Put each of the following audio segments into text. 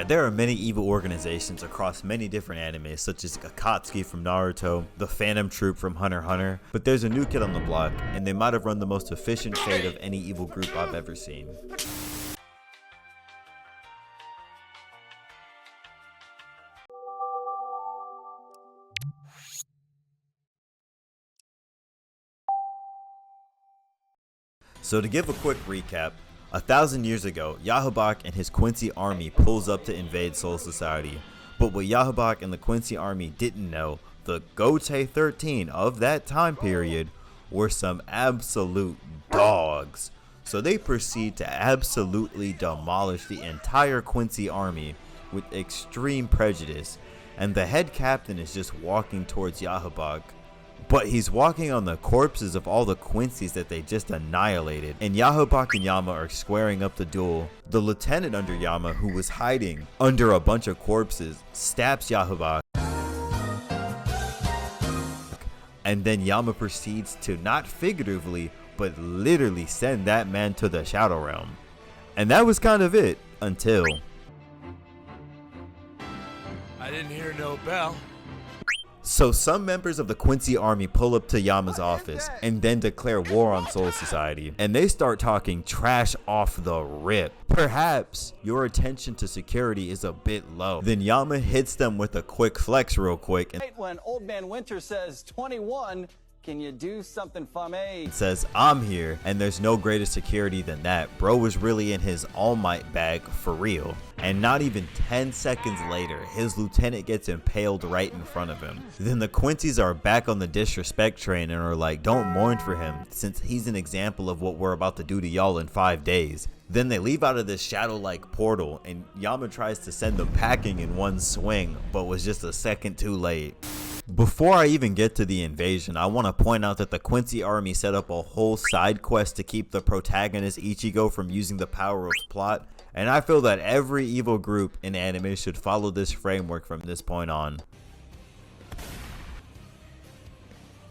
Now, there are many evil organizations across many different animes, such as Akatsuki from Naruto, the Phantom Troop from Hunter x Hunter, but there's a new kid on the block, and they might have run the most efficient fade of any evil group I've ever seen. So to give a quick recap, 1,000 years ago, Ybach and his Quincy army pulls up to invade Soul Society. But what Ybach and the Quincy army didn't know, the Gote 13 of that time period were some absolute dogs. So they proceed to absolutely demolish the entire Quincy army with extreme prejudice. And the head captain is just walking towards Ybach. But he's walking on the corpses of all the Quincies that they just annihilated. And Ybach and Yama are squaring up the duel. The lieutenant under Yama, who was hiding under a bunch of corpses, stabs Ybach. And then Yama proceeds to not figuratively, but literally send that man to the Shadow Realm. And that was kind of it, until... I didn't hear no bell. So some members of the Quincy army pull up to Yama's office and then declare war on Soul Society, and they start talking trash off the rip. Perhaps your attention to security is a bit low. Then Yama hits them with a quick flex real quick and when Old Man Winter says 21, can you do something for me? says, I'm here, and there's no greater security than that. Bro was really in his All Might bag for real. And not even 10 seconds later, his lieutenant gets impaled right in front of him. Then the Quincies are back on the disrespect train and are like, don't mourn for him, since he's an example of what we're about to do to y'all in 5 days. Then they leave out of this shadow-like portal, and Yama tries to send them packing in one swing, but was just a second too late. Before I even get to the invasion, I want to point out that the Quincy army set up a whole side quest to keep the protagonist Ichigo from using the power of plot, and I feel that every evil group in anime should follow this framework from this point on.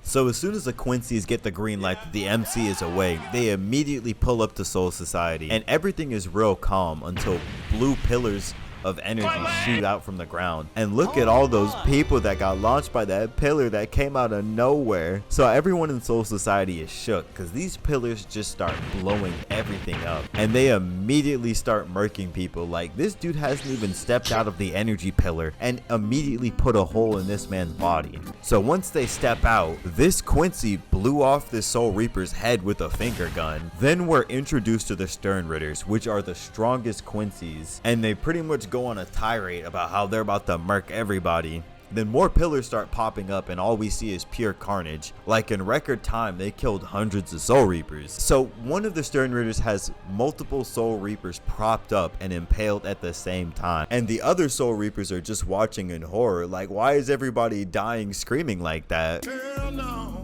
So as soon as the Quincies get the green light that the MC is away, they immediately pull up to Soul Society, and everything is real calm until blue pillars of energy shoot out from the ground. And look at all those people that got launched by that pillar that came out of nowhere. So everyone in Soul Society is shook because these pillars just start blowing everything up, and they immediately start murking people. Like, this dude hasn't even stepped out of the energy pillar and immediately put a hole in this man's body. So once they step out, this Quincy blew off this Soul Reaper's head with a finger gun. Then we're introduced to the Stern Ritters, which are the strongest Quincies, and they pretty much go on a tirade about how they're about to murk everybody. Then more pillars start popping up and all we see is pure carnage. Like, in record time, they killed hundreds of Soul Reapers. So one of the Stern Ritters has multiple Soul Reapers propped up and impaled at the same time. And the other Soul Reapers are just watching in horror. Like, why is everybody dying screaming like that? Hell no.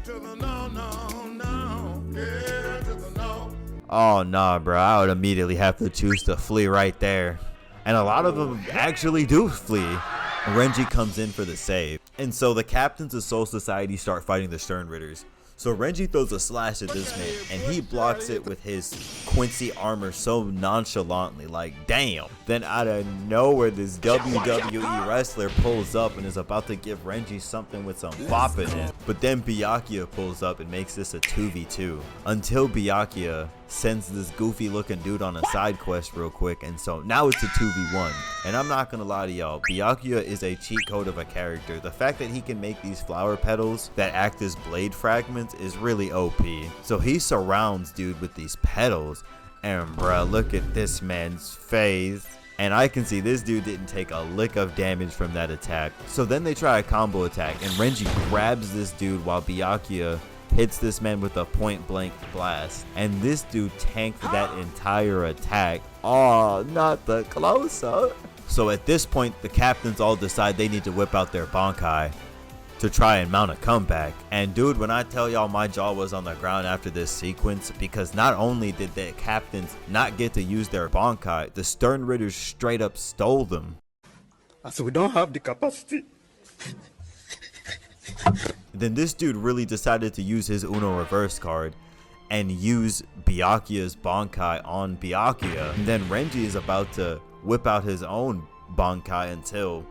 To the no, no, no. Yeah, to the no. Oh nah, bro, I would immediately have to choose to flee right there. And a lot of them actually do flee. Renji comes in for the save. And so the captains of Soul Society start fighting the Stern Ritters. So Renji throws a slash at this man, and he blocks it with his Quincy armor so nonchalantly, like, damn. Then out of nowhere, this WWE wrestler pulls up and is about to give Renji something with some bop in it. But then Byakuya pulls up and makes this a 2v2. Until Byakuya sends this goofy looking dude on a side quest real quick, and so now it's a 2v1. And I'm not gonna lie to y'all, Byakuya is a cheat code of a character. The fact that he can make these flower petals that act as blade fragments is really OP. So he surrounds dude with these petals, and bruh, look at this man's face. And I can see this dude didn't take a lick of damage from that attack. So then they try a combo attack, and Renji grabs this dude while Byakuya hits this man with a point blank blast, and this dude tanked that entire attack. Oh, not the close-up. So at this point, the captains all decide they need to whip out their Bankai to try and mount a comeback. And dude, when I tell y'all my jaw was on the ground after this sequence, because not only did the captains not get to use their Bankai, the Stern Ritters straight up stole them. So we don't have the capacity. Then this dude really decided to use his Uno reverse card and use Byakuya's Bankai on Byakuya. And then Renji is about to whip out his own Bankai until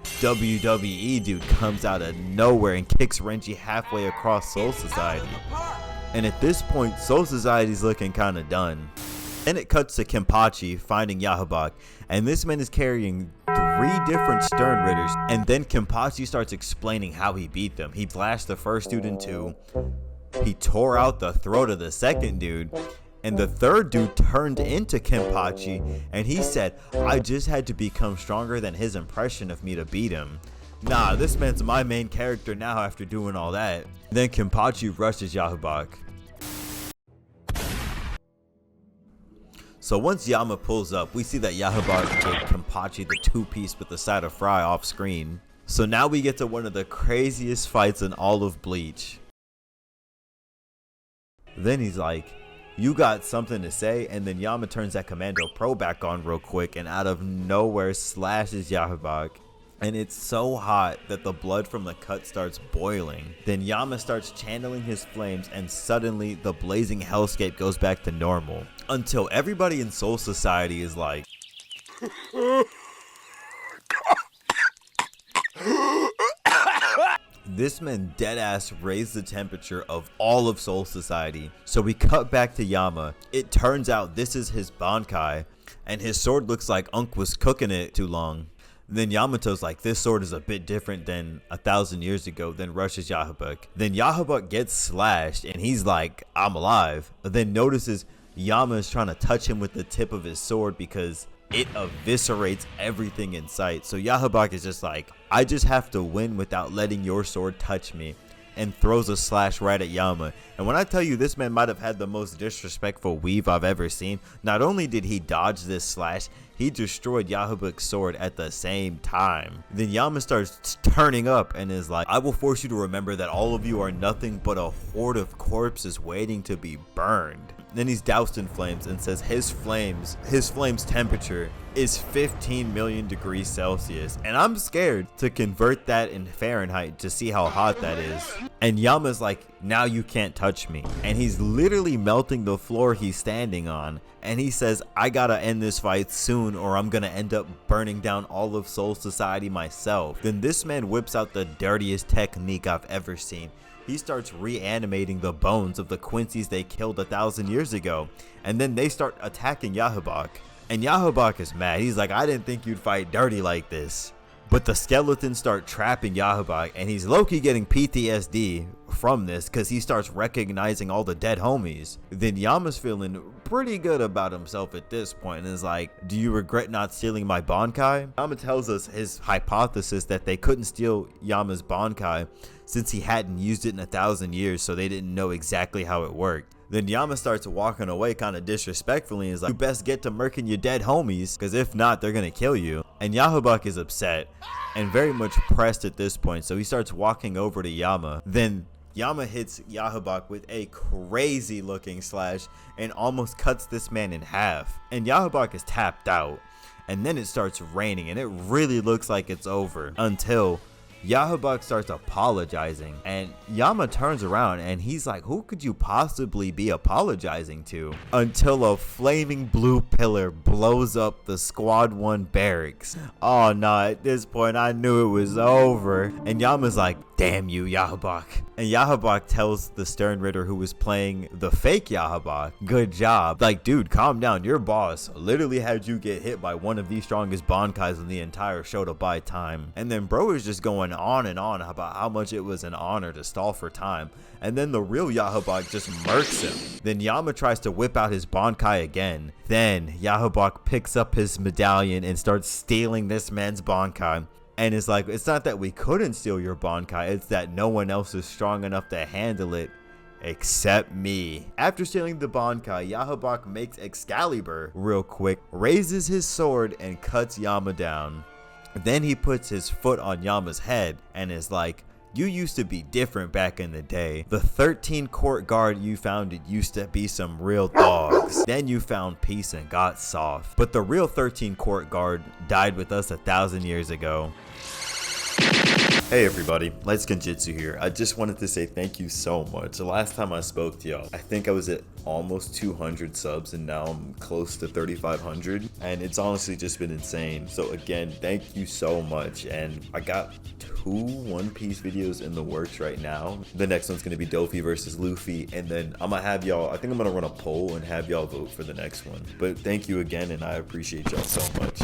WWE dude comes out of nowhere and kicks Renji halfway across Soul Society. And at this point, Soul Society's looking kind of done. Then it cuts to Kenpachi finding Ybach, and this man is carrying 3 different Stern Ritters. And then Kenpachi starts explaining how he beat them. He flashed the first dude in 2, he tore out the throat of the second dude, and the third dude turned into Kenpachi, and he said, I just had to become stronger than his impression of me to beat him. Nah, this man's my main character now after doing all that. Then Kenpachi rushes Ybach. So once Yama pulls up, we see that Ybach gave Kenpachi the 2-piece with the side of fry off screen. So now we get to one of the craziest fights in all of Bleach. Then he's like, you got something to say? And then Yama turns that Commando Pro back on real quick and out of nowhere slashes Ybach. And it's so hot that the blood from the cut starts boiling. Then Yama starts channeling his flames and suddenly the blazing hellscape goes back to normal. Until everybody in Soul Society is like, this man deadass raised the temperature of all of Soul Society. So we cut back to Yama. It turns out this is his Bankai, and his sword looks like Unk was cooking it too long. Then Yamato's like, this sword is a bit different than 1,000 years ago, then rushes Ybach. Then Ybach gets slashed and he's like, I'm alive. Then notices Yama is trying to touch him with the tip of his sword because it eviscerates everything in sight. So Ybach is just like, I just have to win without letting your sword touch me, and throws a slash right at Yama. And when I tell you this man might have had the most disrespectful weave I've ever seen, not only did he dodge this slash, he destroyed Ybach's sword at the same time. Then Yama starts turning up and is like, I will force you to remember that all of you are nothing but a horde of corpses waiting to be burned. Then he's doused in flames and says his flames temperature is 15 million degrees Celsius. And I'm scared to convert that in Fahrenheit to see how hot that is. And Yama's like, now you can't touch me. And he's literally melting the floor he's standing on. And he says, I gotta end this fight soon or I'm gonna end up burning down all of Soul Society myself. Then this man whips out the dirtiest technique I've ever seen. He starts reanimating the bones of the Quincies they killed 1,000 years ago. And then they start attacking Ybach. And Ybach is mad. He's like, I didn't think you'd fight dirty like this. But the skeletons start trapping Ybach, and he's low-key getting PTSD from this because he starts recognizing all the dead homies. Then Yama's feeling pretty good about himself at this point and is like, do you regret not stealing my Bankai? Yama tells us his hypothesis that they couldn't steal Yama's Bankai since he hadn't used it in 1,000 years, so they didn't know exactly how it worked. Then Yama starts walking away kind of disrespectfully and is like, you best get to murking your dead homies, because if not, they're gonna kill you. And Ybach is upset and very much pressed at this point, so he starts walking over to Yama. Then Yama hits Ybach with a crazy looking slash and almost cuts this man in half. And Ybach is tapped out. And then it starts raining and it really looks like it's over until Ybach starts apologizing, and Yama turns around and he's like, who could you possibly be apologizing to? Until a flaming blue pillar blows up the Squad 1 barracks. Oh no, at this point I knew it was over. And Yama's like, damn you, Ybach. And Ybach tells the Stern Ritter who was playing the fake Ybach, good job. Like, dude, calm down. Your boss literally had you get hit by one of the strongest Bankais in the entire show to buy time. And then bro is just going on and on about how much it was an honor to stall for time. And then the real Ybach just murks him. Then Yama tries to whip out his Bankai again. Then Ybach picks up his medallion and starts stealing this man's Bankai. And it's like, it's not that we couldn't steal your Bankai, it's that no one else is strong enough to handle it except me. After stealing the Bankai, Ybach makes Excalibur real quick, raises his sword and cuts Yama down. Then he puts his foot on Yama's head and is like, you used to be different back in the day. The 13 court guard you founded used to be some real dogs. Then you found peace and got soft. But the real 13 court guard died with us 1,000 years ago. Hey everybody, Lights Genjutsu here. I just wanted to say thank you so much. The last time I spoke to y'all, I think I was at almost 200 subs and now I'm close to 3,500, and it's honestly just been insane. So again, thank you so much. And I got 2 One Piece videos in the works right now. The next one's gonna be Dofi versus Luffy, and then I'm gonna have y'all, I think I'm gonna run a poll and have y'all vote for the next one. But thank you again, and I appreciate y'all so much.